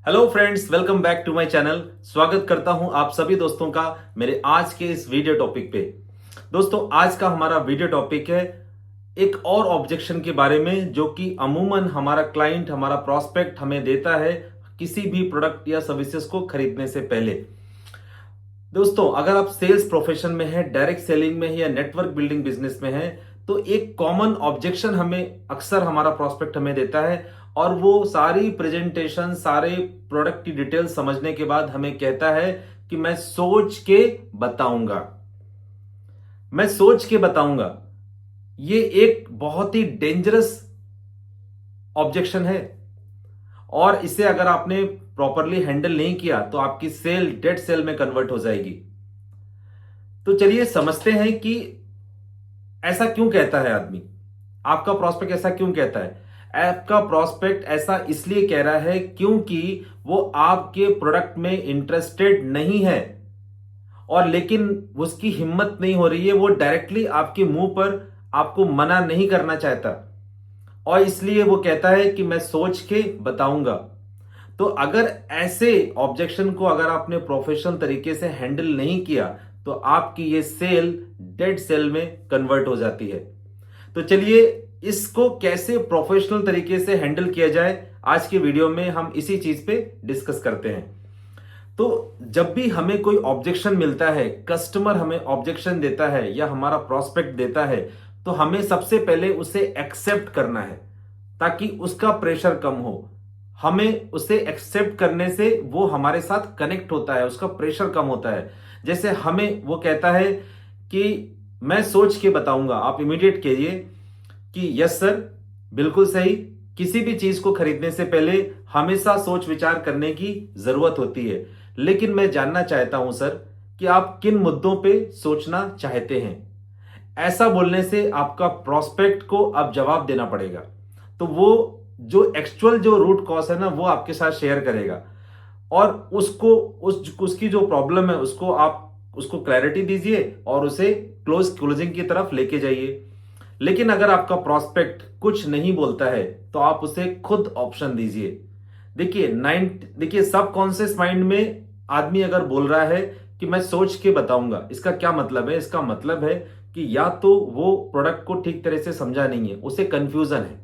Hello friends, welcome back to my channel. स्वागत करता हूं आप सभी दोस्तों का मेरे आज के इस वीडियो टॉपिक पे। दोस्तों, आज का हमारा वीडियो टॉपिक है एक और ऑब्जेक्शन के बारे में जो कि अमूमन हमारा क्लाइंट, हमारा प्रॉस्पेक्ट हमें देता है किसी भी प्रोडक्ट या सर्विसेज को खरीदने से पहले। दोस्तों, अगर आप सेल्स प्रोफेशन में है, डायरेक्ट सेलिंग में है या नेटवर्क बिल्डिंग बिजनेस में है, तो एक कॉमन ऑब्जेक्शन हमें अक्सर हमारा प्रॉस्पेक्ट हमें देता है और वो सारी प्रेजेंटेशन, सारे प्रोडक्ट की डिटेल समझने के बाद हमें कहता है कि मैं सोच के बताऊंगा। मैं सोच के बताऊंगा। ये एक बहुत ही डेंजरस ऑब्जेक्शन है और इसे अगर आपने प्रॉपरली हैंडल नहीं किया तो आपकी सेल डेड सेल में कन्वर्ट हो जाएगी। तो चलिए समझते हैं कि ऐसा क्यों कहता है आदमी, आपका प्रॉस्पेक्ट ऐसा क्यों कहता है। आपका प्रॉस्पेक्ट ऐसा इसलिए कह रहा है क्योंकि वो आपके प्रोडक्ट में इंटरेस्टेड नहीं है और लेकिन उसकी हिम्मत नहीं हो रही है, वो डायरेक्टली आपके मुंह पर आपको मना नहीं करना चाहता और इसलिए वो कहता है कि मैं सोच के बताऊंगा। तो अगर ऐसे ऑब्जेक्शन को अगर आपने प्रोफेशनल तरीके से हैंडल नहीं किया तो आपकी ये सेल डेड सेल में कन्वर्ट हो जाती है। तो चलिए इसको कैसे प्रोफेशनल तरीके से हैंडल किया जाए, आज के वीडियो में हम इसी चीज पे डिस्कस करते हैं। तो जब भी हमें कोई ऑब्जेक्शन मिलता है, कस्टमर हमें ऑब्जेक्शन देता है या हमारा प्रोस्पेक्ट देता है, तो हमें सबसे पहले उसे एक्सेप्ट करना है ताकि उसका प्रेशर कम हो। हमें उसे एक्सेप्ट करने से वो हमारे साथ कनेक्ट होता है, उसका प्रेशर कम होता है। जैसे हमें वो कहता है कि मैं सोच के बताऊंगा, आप इमीडिएट कहिए कि यस सर, बिल्कुल सही। किसी भी चीज को खरीदने से पहले हमेशा सोच विचार करने की जरूरत होती है, लेकिन मैं जानना चाहता हूं सर कि आप किन मुद्दों पे सोचना चाहते हैं। ऐसा बोलने से आपका प्रोस्पेक्ट को अब जवाब देना पड़ेगा। तो वो जो एक्चुअल जो रूट कॉज है ना, वो आपके साथ शेयर करेगा और उसकी जो प्रॉब्लम है उसको आप उसको क्लैरिटी दीजिए और उसे क्लोजिंग की तरफ लेके जाइए। लेकिन अगर आपका प्रोस्पेक्ट कुछ नहीं बोलता है तो आप उसे खुद ऑप्शन दीजिए। देखिए सबकॉन्शियस माइंड में आदमी अगर बोल रहा है कि मैं सोच के बताऊंगा, इसका क्या मतलब है? इसका मतलब है कि या तो वो प्रोडक्ट को ठीक तरह से समझा नहीं है, उसे कंफ्यूजन है।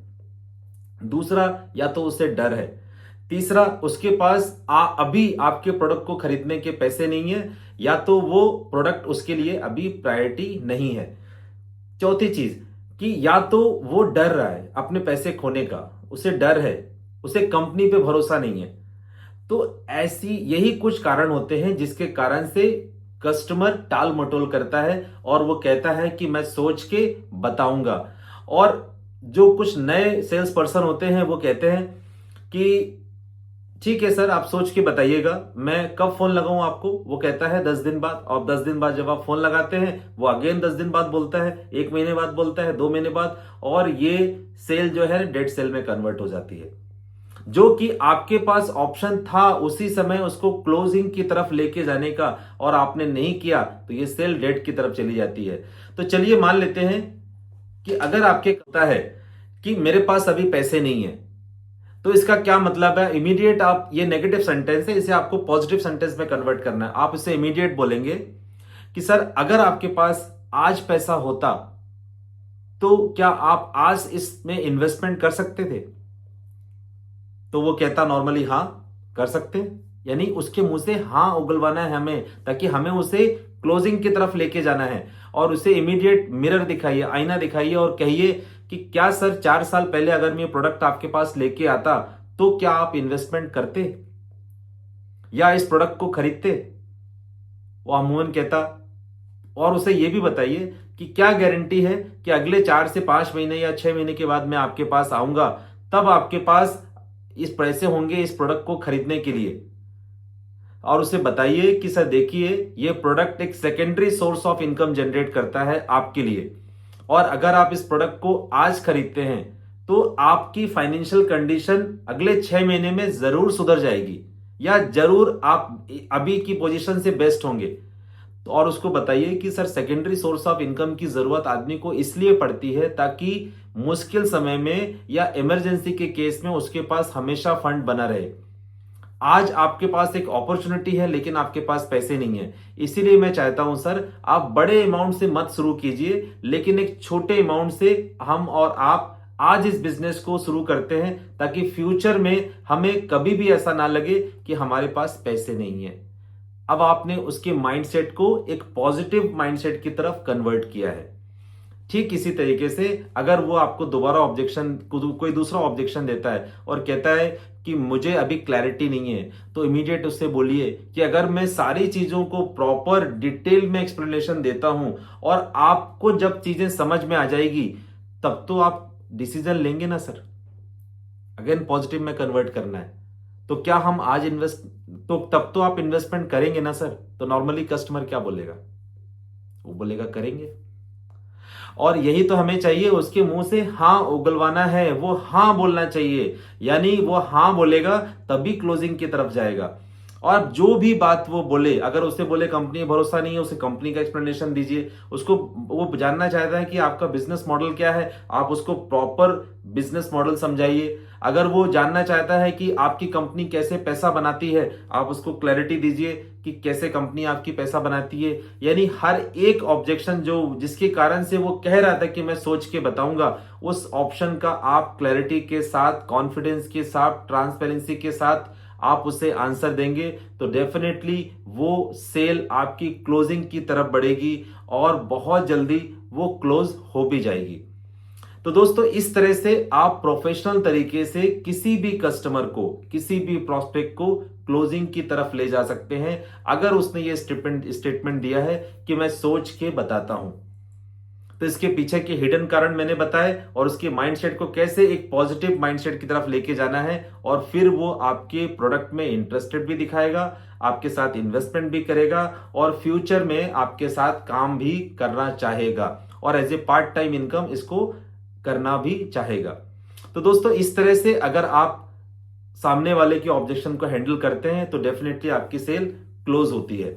दूसरा, या तो उसे डर है। तीसरा, उसके पास अभी आपके प्रोडक्ट को खरीदने के पैसे नहीं है, या तो वो प्रोडक्ट उसके लिए अभी प्रायोरिटी नहीं है। चौथी चीज कि या तो वो डर रहा है अपने पैसे खोने का, उसे डर है, उसे कंपनी पे भरोसा नहीं है। तो ऐसी यही कुछ कारण होते हैं जिसके कारण से कस्टमर टाल मटोल करता है और वो कहता है कि मैं सोच के बताऊंगा। और जो कुछ नए सेल्स पर्सन होते हैं वो कहते हैं कि ठीक है सर, आप सोच के बताइएगा, मैं कब फोन लगाऊं आपको। वो कहता है 10 दिन बाद, और 10 दिन बाद जब आप फोन लगाते हैं वो अगेन 10 दिन बाद बोलता है, 1 महीने बाद बोलता है, 2 महीने बाद, और ये सेल जो है डेड सेल में कन्वर्ट हो जाती है। जो कि आपके पास ऑप्शन था उसी समय उसको क्लोजिंग की तरफ लेके जाने का और आपने नहीं किया तो ये सेल डेड की तरफ चली जाती है। तो चलिए मान लेते हैं कि अगर आपके कहता है कि मेरे पास अभी पैसे नहीं है, तो इसका क्या मतलब है? इमीडिएट आप, ये नेगेटिव सेंटेंस है, इसे आपको पॉजिटिव सेंटेंस में कन्वर्ट करना है। आप इसे इमीडिएट बोलेंगे कि सर, अगर आपके पास आज पैसा होता तो क्या आप आज इसमें इन्वेस्टमेंट कर सकते थे? तो वो कहता नॉर्मली हाँ, कर सकते हैं। यानी उसके मुंह से हाँ उगलवाना है हमें, ताकि हमें उसे क्लोजिंग की तरफ लेके जाना है। और उसे इमीडिएट मिरर दिखाइए, आईना दिखाइए और कहिए कि क्या सर, 4 साल पहले अगर मैं प्रोडक्ट आपके पास लेके आता तो क्या आप इन्वेस्टमेंट करते या इस प्रोडक्ट को खरीदते? वो अमूमन कहता। और उसे यह भी बताइए कि क्या गारंटी है कि अगले 4 से 5 महीने या 6 महीने के बाद मैं आपके पास आऊंगा, तब आपके पास इस पैसे होंगे इस प्रोडक्ट को खरीदने के लिए। और उसे बताइए कि सर देखिए, ये प्रोडक्ट एक secondary source of income generate करता है आपके लिए, और अगर आप इस प्रोडक्ट को आज खरीदते हैं तो आपकी फाइनेंशियल कंडीशन अगले 6 महीने में जरूर सुधर जाएगी, या जरूर आप अभी की पोजीशन से बेस्ट होंगे। तो और उसको बताइए कि sir, secondary source of income की जरूरत आदमी को इसलिए पड़ती है ताकि मुश्किल समय में या इमरजेंसी के केस में उसके पास हमेशा फंड बना रहे। आज आपके पास एक अपॉर्चुनिटी है लेकिन आपके पास पैसे नहीं है, इसीलिए मैं चाहता हूं सर आप बड़े अमाउंट से मत शुरू कीजिए, लेकिन एक छोटे अमाउंट से हम और आप आज इस बिजनेस को शुरू करते हैं, ताकि फ्यूचर में हमें कभी भी ऐसा ना लगे कि हमारे पास पैसे नहीं है। अब आपने उसके माइंडसेट को एक पॉजिटिव माइंडसेट की तरफ कन्वर्ट किया है। ठीक इसी तरीके से अगर वो आपको दोबारा ऑब्जेक्शन, कोई दूसरा ऑब्जेक्शन देता है और कहता है कि मुझे अभी क्लैरिटी नहीं है, तो इमीडिएट उससे बोलिए कि अगर मैं सारी चीजों को प्रॉपर डिटेल में एक्सप्लेनेशन देता हूं और आपको जब चीजें समझ में आ जाएगी तब तो आप डिसीजन लेंगे ना सर। अगेन पॉजिटिव में कन्वर्ट करना है, तो क्या हम आज इन्वेस्ट, तो तब तो आप इन्वेस्टमेंट करेंगे ना सर। तो नॉर्मली कस्टमर क्या बोलेगा, वो बोलेगा करेंगे। और यही तो हमें चाहिए, उसके मुंह से हां उगलवाना है, वो हां बोलना चाहिए, यानी वो हां बोलेगा तभी क्लोजिंग की तरफ जाएगा। और जो भी बात वो बोले, अगर उससे बोले कंपनी में भरोसा नहीं है, उसे कंपनी का एक्सप्लेनेशन दीजिए। उसको वो जानना चाहता है कि आपका बिजनेस मॉडल क्या है, आप उसको प्रॉपर बिजनेस मॉडल समझाइए। अगर वो जानना चाहता है कि आपकी कंपनी कैसे पैसा बनाती है, आप उसको क्लैरिटी दीजिए कि कैसे कंपनी आपकी पैसा बनाती है। यानी हर एक ऑब्जेक्शन जो जिसके कारण से वो कह रहा था कि मैं सोच के बताऊंगा, उस ऑप्शन का आप क्लैरिटी के साथ, कॉन्फिडेंस के साथ, ट्रांसपेरेंसी के साथ आप उसे आंसर देंगे, तो डेफिनेटली वो सेल आपकी क्लोजिंग की तरफ बढ़ेगी और बहुत जल्दी वो क्लोज हो भी जाएगी। तो दोस्तों इस तरह से आप प्रोफेशनल तरीके से किसी भी कस्टमर को, किसी भी प्रोस्पेक्ट को क्लोजिंग की तरफ ले जा सकते हैं, अगर उसने ये स्टेटमेंट दिया है कि मैं सोच के बताता हूं। तो इसके पीछे के हिडन कारण मैंने बताए और उसके माइंडसेट को कैसे एक पॉजिटिव माइंडसेट की तरफ लेके जाना है, और फिर वो आपके प्रोडक्ट में इंटरेस्टेड भी दिखाएगा, आपके साथ इन्वेस्टमेंट भी करेगा और फ्यूचर में आपके साथ काम भी करना चाहेगा और as a part time income इसको करना भी चाहेगा। तो दोस्तों इस तरह से अगर आप सामने वाले के ऑब्जेक्शन को हैंडल करते हैं तो डेफिनेटली आपकी सेल क्लोज होती है।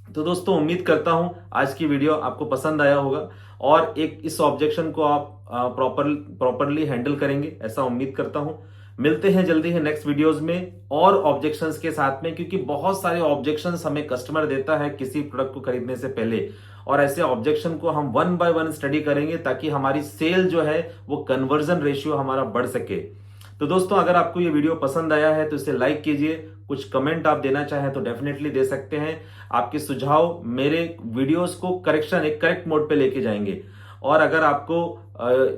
तो दोस्तों उम्मीद करता हूं आज की वीडियो आपको पसंद आया होगा और एक इस ऑब्जेक्शन को आप प्रॉपरली हैंडल करेंगे, ऐसा उम्मीद करता हूं। मिलते हैं जल्दी है नेक्स्ट वीडियोस में और ऑब्जेक्शंस के साथ में, क्योंकि बहुत सारे ऑब्जेक्शंस हमें कस्टमर देता है किसी प्रोडक्ट को खरीदने से पहले, और ऐसे ऑब्जेक्शन को हम वन बाय वन स्टडी करेंगे ताकि हमारी सेल जो है वो कन्वर्जन रेशियो हमारा बढ़ सके। तो दोस्तों अगर आपको ये वीडियो पसंद आया है तो इसे लाइक कीजिए, कुछ कमेंट आप देना चाहें तो डेफिनेटली दे सकते हैं। आपके सुझाव मेरे वीडियोस को एक करेक्ट मोड पे लेके जाएंगे। और अगर आपको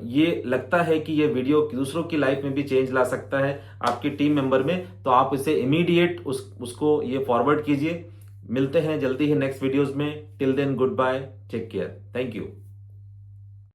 ये लगता है कि ये वीडियो दूसरों की लाइफ में भी चेंज ला सकता है आपकी टीम मेंबर में, तो आप इसे इमीडिएट उसको ये फॉरवर्ड कीजिए। मिलते हैं जल्दी ही नेक्स्ट वीडियोस में। Till then good bye, take care, thank you.